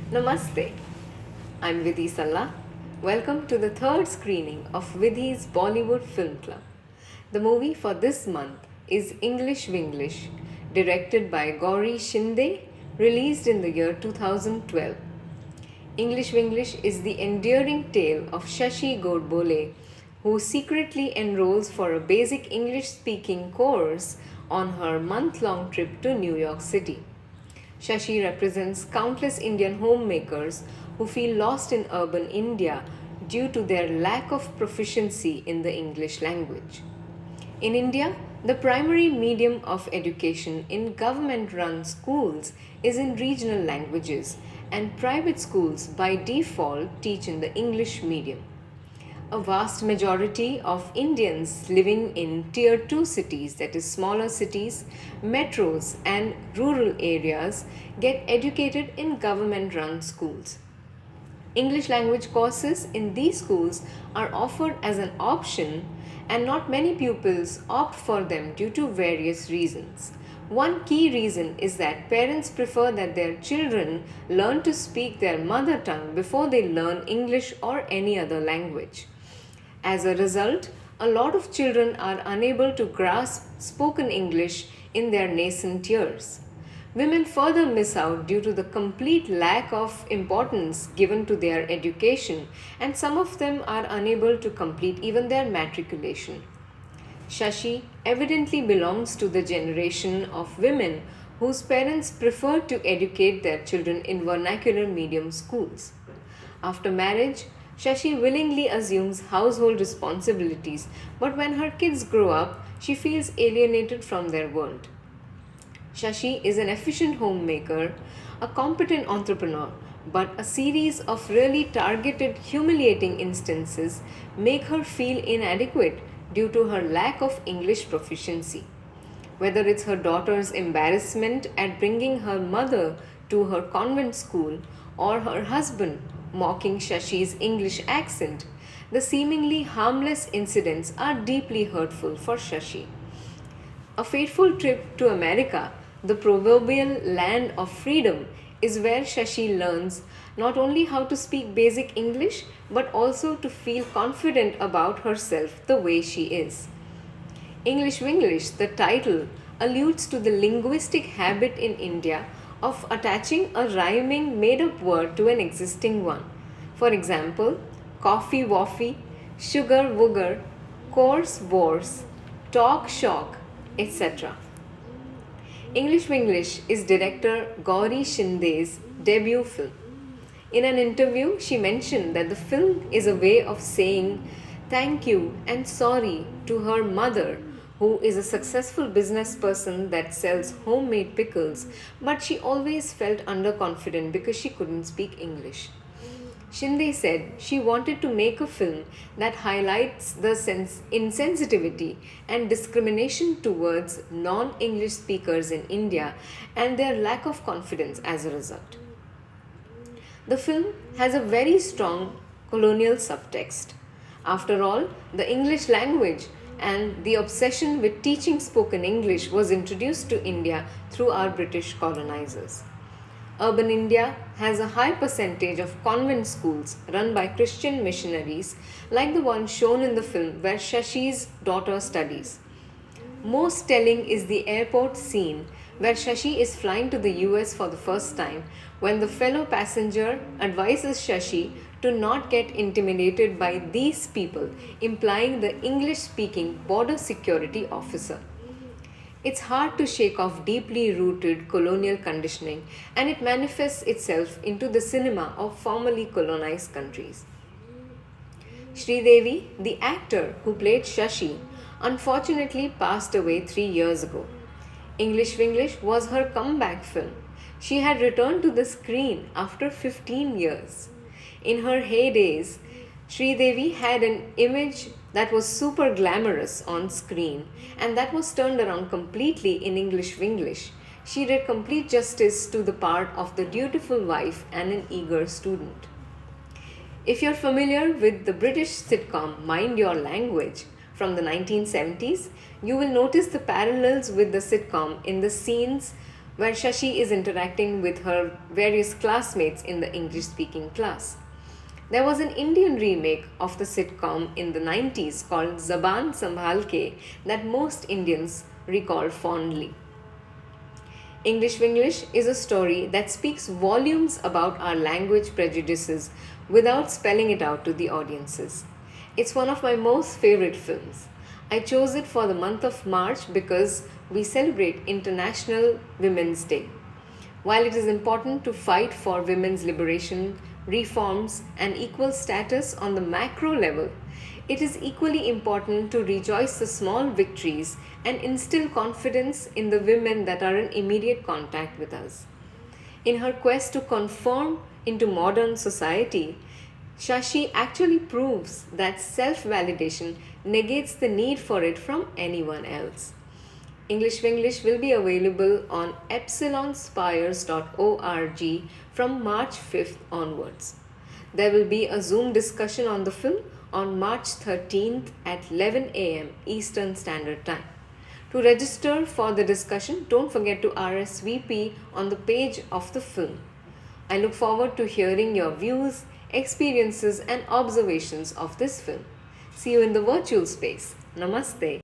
Namaste. I'm Vidhi. Welcome to the third screening of Vidhi's Bollywood Film Club. The movie for this month is English Vinglish, directed by Gauri Shinde, released in the year 2012. English Vinglish is the endearing tale of Shashi Godbole, who secretly enrolls for a basic English speaking course on her month-long trip to New York City. Shashi represents countless Indian homemakers who feel lost in urban India due to their lack of proficiency in the English language. In India, the primary medium of education in government run schools is in regional languages, and private schools by default teach in the English medium. A vast majority of Indians living in tier 2 cities, that is smaller cities, metros and rural areas, get educated in government run schools. English language courses in these schools are offered as an option, and not many pupils opt for them due to various reasons. One key reason is that parents prefer that their children learn to speak their mother tongue before they learn English or any other language. As a result, a lot of children are unable to grasp spoken English in their nascent years. Women further miss out due to the complete lack of importance given to their education, and some of them are unable to complete even their matriculation. Shashi evidently belongs to the generation of women whose parents prefer to educate their children in vernacular medium schools. After marriage, Shashi willingly assumes household responsibilities, but when her kids grow up, she feels alienated from their world. Shashi is an efficient homemaker, a competent entrepreneur, but a series of really targeted, humiliating instances make her feel inadequate due to her lack of English proficiency. Whether it's her daughter's embarrassment at bringing her mother to her convent school or her husband mocking Shashi's English accent, the seemingly harmless incidents are deeply hurtful for Shashi. A fateful trip to America, the proverbial land of freedom, is where Shashi learns not only how to speak basic English but also to feel confident about herself the way she is. English Vinglish, the title, alludes to the linguistic habit in India of attaching a rhyming made up word to an existing one. For example, coffee waffy, sugar wooger, course wars, talk shock, etc. English Vinglish is director Gauri Shinde's debut film. In an interview, she mentioned that the film is a way of saying thank you and sorry to her mother, who is a successful business person that sells homemade pickles, but she always felt underconfident because she couldn't speak English. Shinde said she wanted to make a film that highlights the insensitivity and discrimination towards non English speakers in India and their lack of confidence as a result. The film has a very strong colonial subtext. After all, the English language and the obsession with teaching spoken English was introduced to India through our British colonizers. Urban India has a high percentage of convent schools run by Christian missionaries, like the one shown in the film where Shashi's daughter studies. Most telling is the airport scene where Shashi is flying to the US for the first time, when the fellow passenger advises Shashi to not get intimidated by these people, implying the English speaking border security officer. It's hard to shake off deeply rooted colonial conditioning, and it manifests itself into the cinema of formerly colonized countries. Devi, the actor who played Shashi, unfortunately passed away 3 years ago. English Vinglish was her comeback film. She had returned to the screen after 15 years. In her heydays, Devi had an image that was super glamorous on screen, and that was turned around completely in English Vinglish. She did complete justice to the part of the dutiful wife and an eager student. If you're familiar with the British sitcom Mind Your Language from the 1970s, you will notice the parallels with the sitcom in the scenes where Shashi is interacting with her various classmates in the English speaking class. There was an Indian remake of the sitcom in the 90s called Zaban Sambhal Ke that most Indians recall fondly. English Vinglish is a story that speaks volumes about our language prejudices without spelling it out to the audiences. It's one of my most favorite films. I chose it for the month of March because we celebrate International Women's Day. While it is important to fight for women's liberation, reforms, and equal status on the macro level, it is equally important to rejoice the small victories and instill confidence in the women that are in immediate contact with us. In her quest to conform into modern society, Shashi actually proves that self validation negates the need for it from anyone else. English Vinglish will be available on epsilonspires.org from March 5th onwards. There will be a Zoom discussion on the film on March 13th at 11 am Eastern Standard Time. To register for the discussion, don't forget to RSVP on the page of the film. I look forward to hearing your views, experiences, and observations of this film. See you in the virtual space. Namaste.